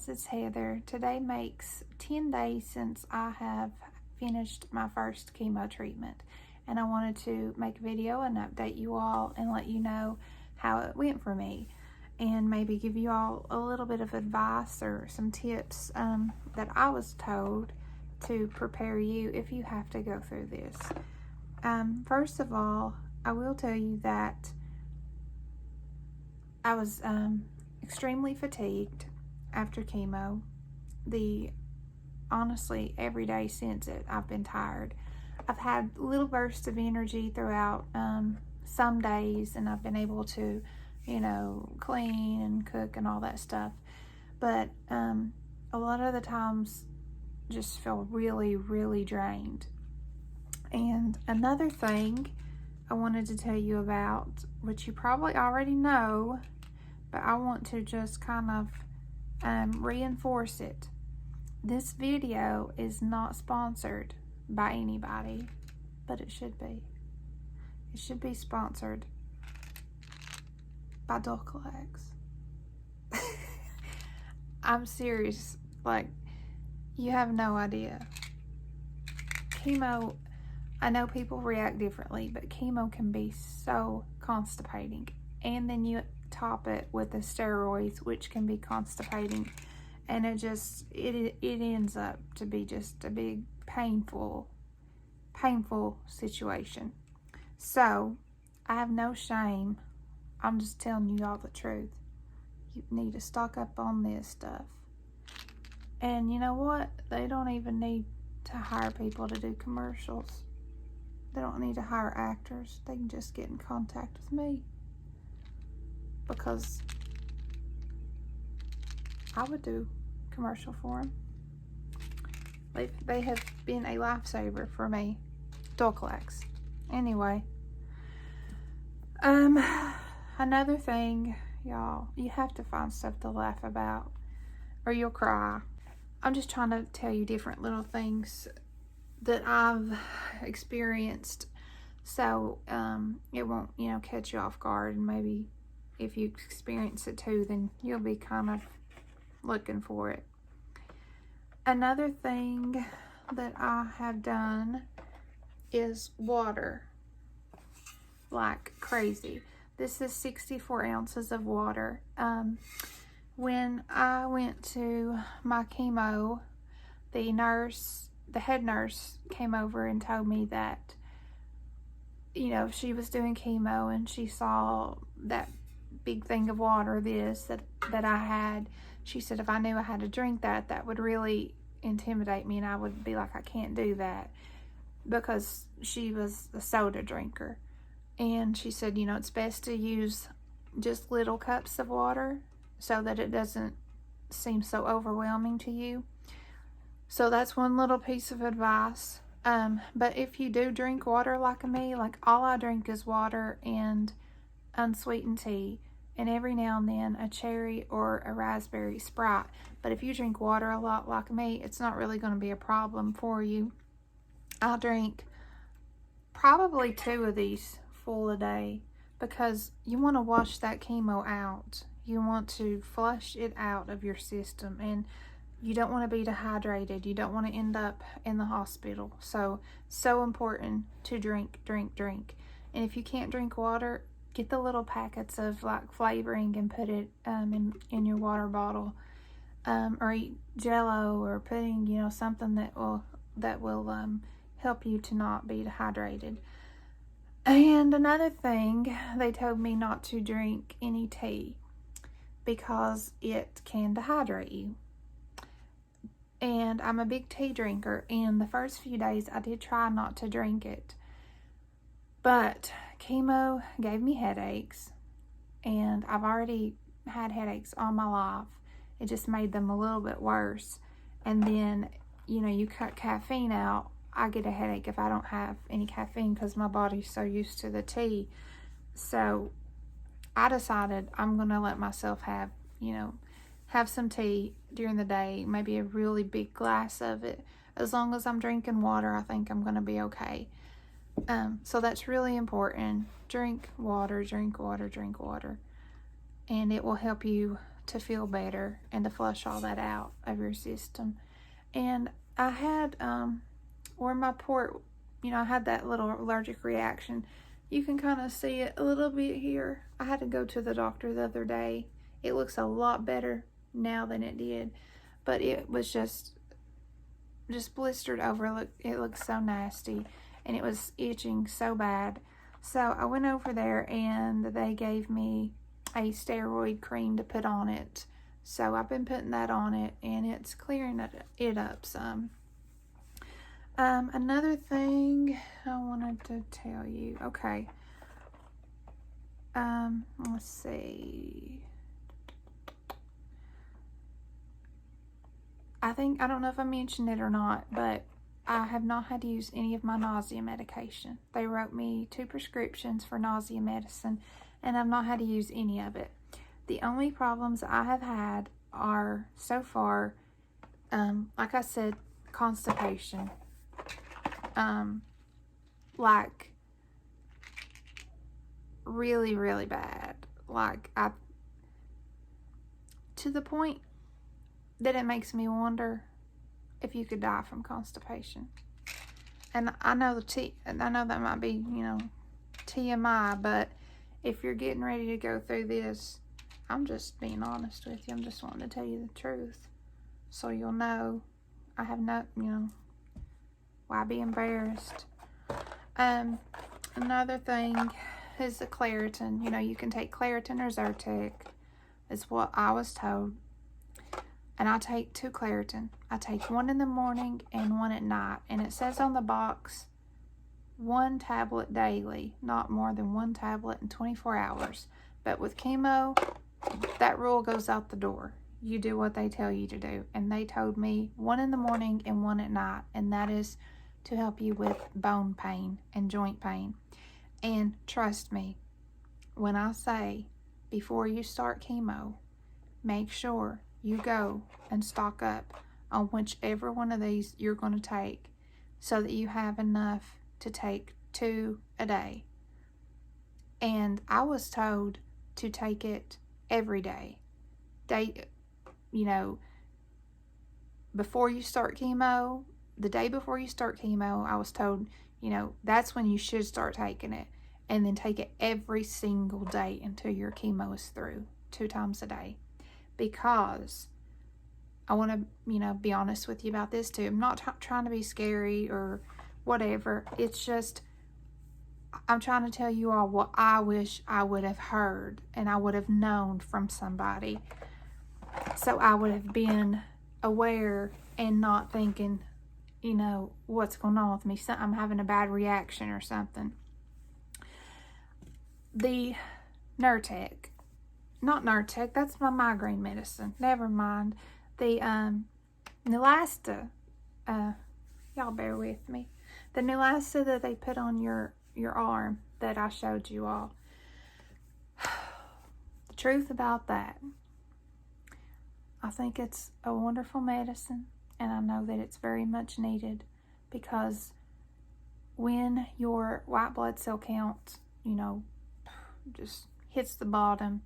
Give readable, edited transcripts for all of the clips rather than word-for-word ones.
guys, it's Heather. Today makes 10 days since I have finished my first chemo treatment, and I wanted to make a video and update you all and let you know how it went for me, and maybe give you all a little bit of advice or some tips that I was told to prepare you if you have to go through this. First of all, I will tell you that I was extremely fatigued after chemo. Honestly, every day since it, I've been tired. I've had little bursts of energy throughout some days, and I've been able to, clean and cook and all that stuff. But a lot of the times just feel really, really drained. And another thing I wanted to tell you about, which you probably already know, but I want to just kind of reinforce it. This video is not sponsored by anybody, but it should be. It should be sponsored by Dulcolax. I'm serious. Like, you have no idea. Chemo, I know people react differently, but chemo can be so constipating. And then you top it with the steroids, which can be constipating. And it ends up to be just a big, painful situation. So, I have no shame. I'm just telling you all the truth. You need to stock up on this stuff. And you know what? They don't even need to hire people to do commercials. They don't need to hire actors. They can just get in contact with me. Because I would do a commercial for them. They have been a lifesaver for me. Dulcolax. Anyway. Another thing, y'all, you have to find stuff to laugh about or you'll cry. I'm just trying to tell you different little things that I've experienced, so it won't, catch you off guard, and maybe if you experience it too, then you'll be kind of looking for it. Another thing that I have done is water like crazy. This is 64 ounces of water. When I went to my chemo, the head nurse came over and told me that, she was doing chemo and she saw that big thing of water, that I had. She said if I knew I had to drink that, that would really intimidate me, and I would be like, I can't do that, because she was a soda drinker. And she said, it's best to use just little cups of water so that it doesn't seem so overwhelming to you. So that's one little piece of advice. But if you do drink water like me, like all I drink is water and unsweetened tea, and every now and then a cherry or a raspberry Sprite. But if you drink water a lot like me, it's not really going to be a problem for you. I'll drink probably 2 of these full a day, because you want to wash that chemo out. You want to flush it out of your system, and you don't want to be dehydrated. You don't want to end up in the hospital. So important to drink. And if you can't drink water, get the little packets of like flavoring and put it in your water bottle, or eat Jello, or putting something that will help you to not be dehydrated. And another thing, they told me not to drink any tea because it can dehydrate you. And I'm a big tea drinker, and the first few days I did try not to drink it. But chemo gave me headaches, and I've already had headaches all my life. It just made them a little bit worse. And then, you cut caffeine out, I get a headache if I don't have any caffeine because my body's so used to the tea. So I decided I'm going to let myself have some tea during the day, maybe a really big glass of it. As long as I'm drinking water, I think I'm going to be okay. So that's really important. Drink water, and it will help you to feel better and to flush all that out of your system. And I had, where my port, I had that little allergic reaction. You can kind of see it a little bit here. I had to go to the doctor the other day. It looks a lot better now than it did, but it was just blistered over. It looked so nasty, and it was itching so bad. So I went over there and they gave me a steroid cream to put on it. So I've been putting that on it, and it's clearing it up some. Another thing I wanted to tell you. Okay. Let's see. I don't know if I mentioned it or not, but I have not had to use any of my nausea medication. They wrote me 2 prescriptions for nausea medicine, and I've not had to use any of it. The only problems I have had are, so far, like I said, constipation. Like, really, really bad. Like, to the point that it makes me wonder if you could die from constipation. And I know that might be, TMI, but if you're getting ready to go through this, I'm just being honest with you. I'm just wanting to tell you the truth, so you'll know. I have no, why be embarrassed? Another thing is the Claritin. You can take Claritin or Zyrtec, is what I was told. And I take 2 Claritin. I take 1 in the morning and 1 at night. And it says on the box, 1 tablet daily, not more than 1 tablet in 24 hours. But with chemo, that rule goes out the door. You do what they tell you to do. And they told me 1 in the morning and 1 at night. And that is to help you with bone pain and joint pain. And trust me, when I say before you start chemo, make sure you go and stock up on whichever one of these you're going to take, so that you have enough to take 2 a day. And I was told to take it every day. Before you start chemo, the day before you start chemo, I was told, that's when you should start taking it. And then take it every single day until your chemo is through, 2 times a day. Because I want to, be honest with you about this too. I'm not trying to be scary or whatever. It's just, I'm trying to tell you all what I wish I would have heard and I would have known from somebody. So I would have been aware and not thinking, what's going on with me? I'm having a bad reaction or something. The Zyrtec. Not Zyrtec, that's my migraine medicine. Never mind. The Neulasta, y'all bear with me. The Neulasta that they put on your arm that I showed you all. The truth about that, I think it's a wonderful medicine, and I know that it's very much needed, because when your white blood cell count, just hits the bottom,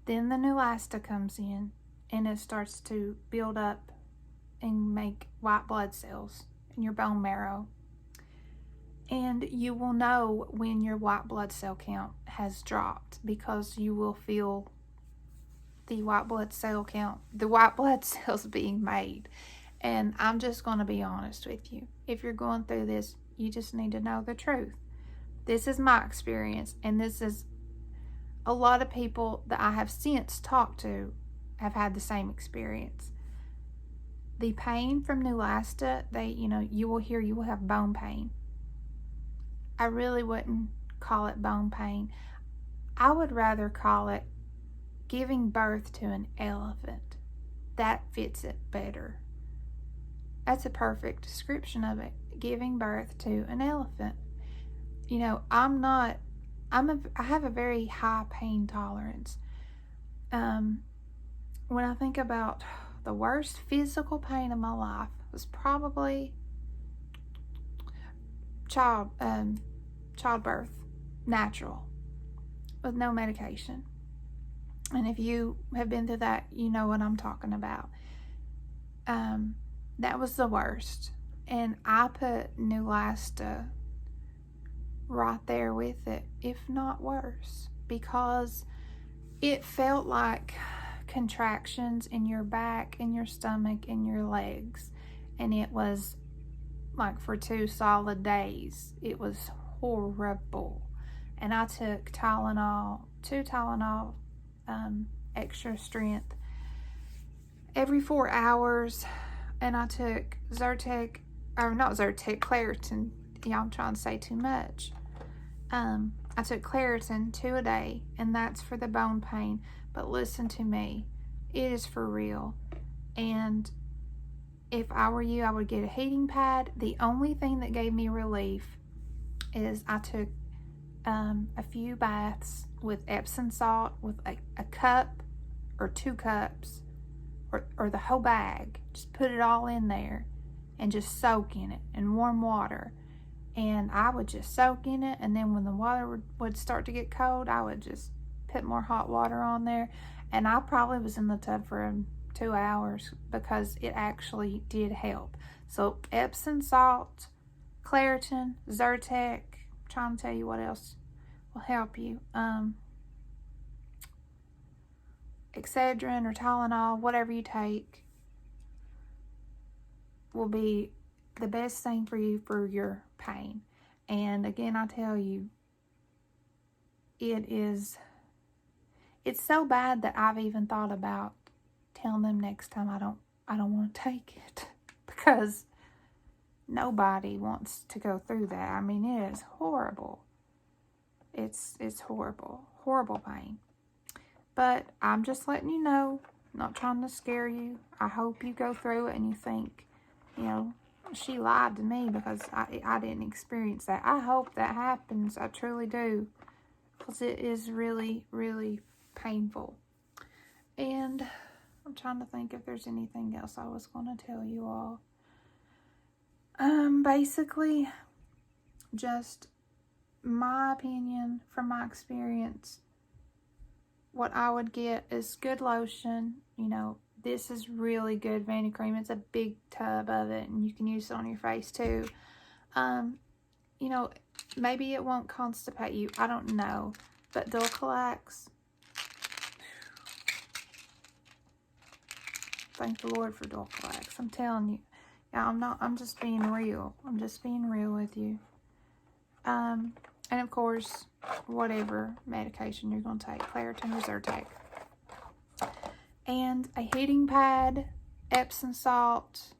then the Neulasta comes in and it starts to build up and make white blood cells in your bone marrow. And you will know when your white blood cell count has dropped, because you will feel the white blood cell count, the white blood cells being made. And I'm just going to be honest with you. If you're going through this, you just need to know the truth. This is my experience, and this is a lot of people that I have since talked to have had the same experience. The pain from Neulasta, you will have bone pain. I really wouldn't call it bone pain. I would rather call it giving birth to an elephant. That fits it better. That's a perfect description of it. Giving birth to an elephant. I have a very high pain tolerance. When I think about the worst physical pain of my life, was probably childbirth, natural, with no medication. And if you have been through that, you know what I'm talking about. That was the worst. And I put Neulasta right there with it, if not worse, because it felt like contractions in your back, in your stomach, in your legs. And it was like for 2 solid days. It was horrible. And I took Tylenol, 2 Tylenol, extra strength every 4 hours. And I took Zyrtec, or not Zyrtec, Claritin. Yeah, I'm trying to say too much. I took Claritin 2 a day, and that's for the bone pain. But listen to me, it is for real. And if I were you, I would get a heating pad. The only thing that gave me relief is I took a few baths with Epsom salt with a cup or 2 cups or the whole bag. Just put it all in there and just soak in it in warm water. And I would just soak in it, and then when the water would start to get cold, I would just put more hot water on there. And I probably was in the tub for 2 hours because it actually did help. So Epsom salt, Claritin, Zyrtec, I'm trying to tell you what else will help you. Excedrin or Tylenol, whatever you take, will be the best thing for you for your pain. And again, I tell you, it's so bad that I've even thought about telling them next time I don't want to take it, because nobody wants to go through that. I mean, it is horrible. It's horrible pain. But I'm just letting you know, not trying to scare you. I hope you go through it and you think, you know, she lied to me, because I didn't experience that. I hope that happens. I truly do, because it is really, really painful. And I'm trying to think if there's anything else I was going to tell you all. Basically, just my opinion from my experience, what I would get is good lotion. You know, this is really good Vanicream. It's a big tub of it, and you can use it on your face too. You know, maybe it won't constipate you. I don't know. But Dulcolax, thank the Lord for Dulcolax. I'm telling you. Yeah, I'm just being real. I'm just being real with you. And of course, whatever medication you're going to take, Claritin or Zyrtec. And a heating pad, Epsom salt.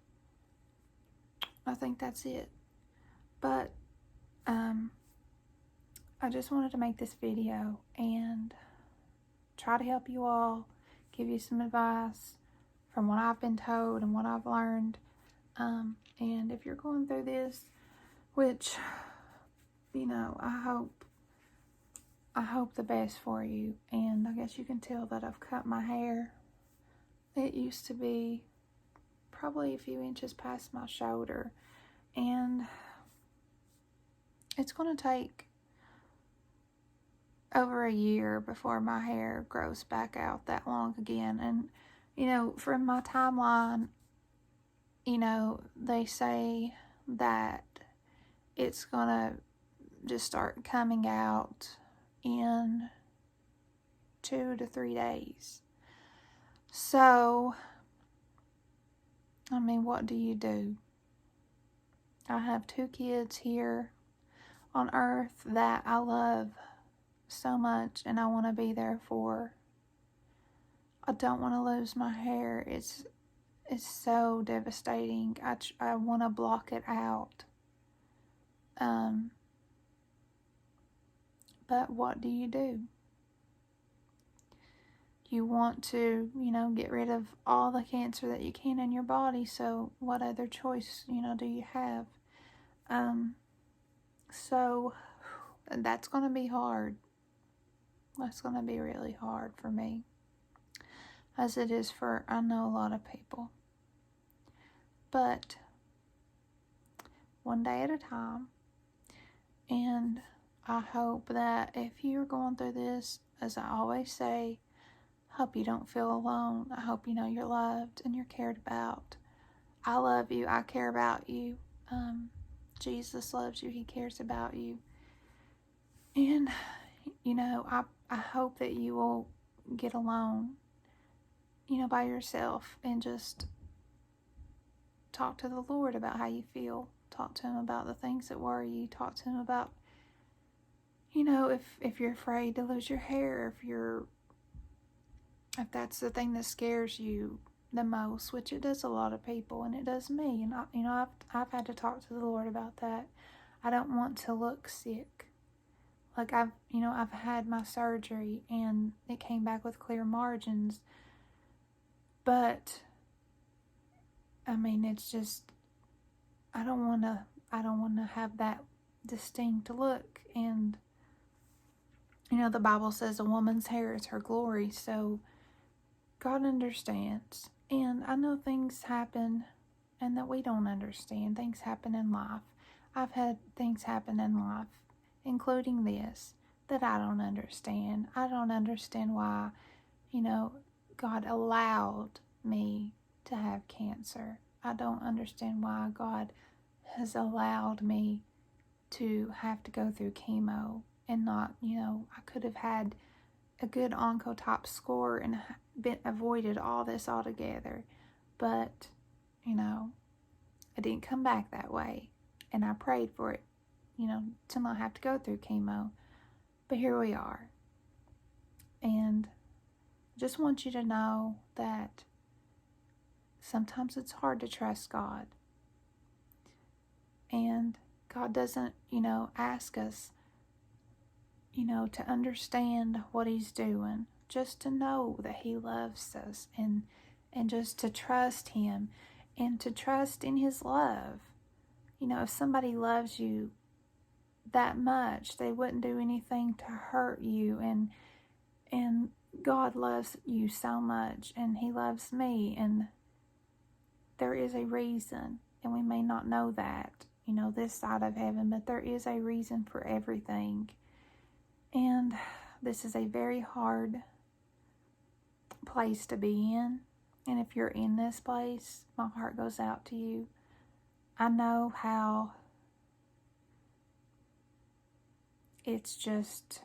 I think that's it. But I just wanted to make this video and try to help you all, give you some advice from what I've been told and what I've learned. And if you're going through this, which, you know, I hope the best for you. And I guess you can tell that I've cut my hair. It used to be probably a few inches past my shoulder, and it's going to take over a year before my hair grows back out that long again. And, you know, from my timeline, you know, they say that it's going to just start coming out in 2 to 3 days. So, I mean, what do you do? I have 2 kids here on earth that I love so much, and I want to be there for. I don't want to lose my hair. It's so devastating. I want to block it out. But what do? You want to, you know, get rid of all the cancer that you can in your body. So what other choice, you know, do you have? So that's going to be hard. That's going to be really hard for me, as it is for, I know, a lot of people. But one day at a time. And I hope that if you're going through this, as I always say, Hope you don't feel alone. I hope you know you're loved and you're cared about. I love you. I care about you. Jesus loves you. He cares about you. And, you know, I hope that you will get alone, you know, by yourself and just talk to the Lord about how you feel. Talk to Him about the things that worry you. Talk to Him about, you know, if you're afraid to lose your hair, if that's the thing that scares you the most, which it does a lot of people, and it does me. And I've had to talk to the Lord about that. I don't want to look sick. Like I've had my surgery and it came back with clear margins, but I mean, it's just I don't want to have that distinct look. And you know, the Bible says a woman's hair is her glory, so God understands. And I know things happen and that we don't understand. Things happen in life. I've had things happen in life, including this, that I don't understand. I don't understand why, you know, God allowed me to have cancer. I don't understand why God has allowed me to have to go through chemo and not, you know, I could have had a good Oncotype score and avoided all this altogether. But, you know, I didn't come back that way. And I prayed for it, you know, to not have to go through chemo. But here we are. And I just want you to know that sometimes it's hard to trust God. And God doesn't, you know, ask us, you know, to understand what He's doing. Just to know that He loves us and just to trust Him and to trust in His love. You know, if somebody loves you that much, they wouldn't do anything to hurt you. And God loves you so much, and He loves me, and there is a reason, and we may not know that, you know, this side of heaven, but there is a reason for everything. And this is a very hard place to be in. And if you're in this place, my heart goes out to you. I know how it's just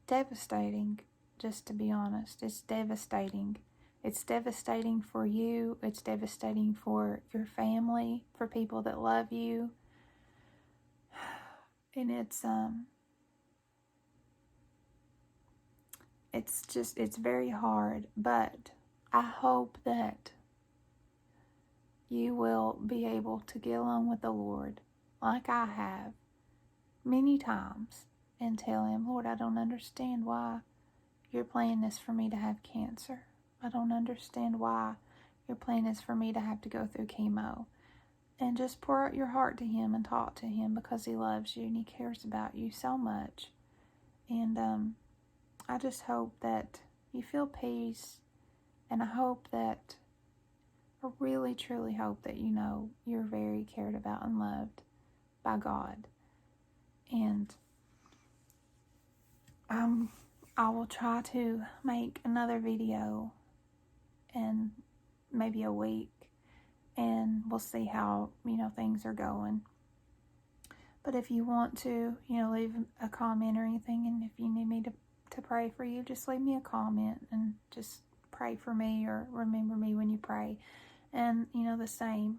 devastating, just to be honest. It's devastating. It's devastating for you. It's devastating for your family, for people that love you. And it's very hard, but I hope that you will be able to get along with the Lord like I have many times and tell Him, Lord, I don't understand why you're planning this for me to have cancer. I don't understand why your plan is for me to have to go through chemo. And just pour out your heart to Him and talk to Him, because He loves you and He cares about you so much. And I just hope that you feel peace, and I really truly hope that you know you're very cared about and loved by God. And I will try to make another video in maybe a week, and we'll see how, you know, things are going. But if you want to, you know, leave a comment or anything, and if you need me to pray for you, just leave me a comment and just pray for me or remember me when you pray. And, you know, the same,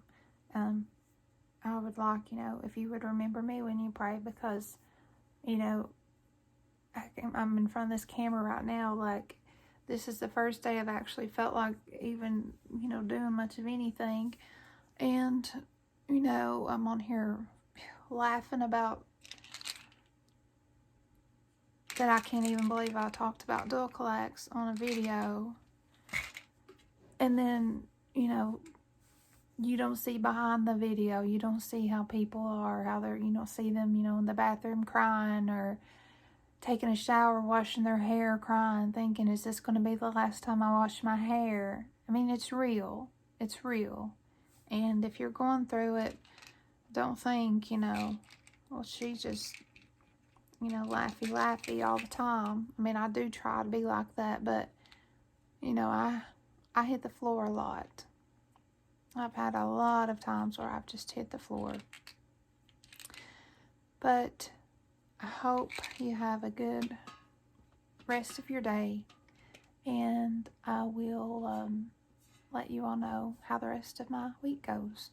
I would like, you know, if you would remember me when you pray, because, you know, I'm in front of this camera right now, like, this is the first day I've actually felt like even, you know, doing much of anything. And, you know, I'm on here laughing about that. I can't even believe I talked about Dulcolax on a video. And then, you know, you don't see behind the video. You don't see how people are, how they're, you don't see them, you know, in the bathroom crying or taking a shower, washing their hair, crying, thinking, is this going to be the last time I wash my hair? I mean, it's real. It's real. And if you're going through it, don't think, you know, well, she just, you know, laughy all the time. I mean, I do try to be like that, but You know, I hit the floor a lot. I've had a lot of times where I've just hit the floor. But I hope you have a good rest of your day, and I will let you all know how the rest of my week goes.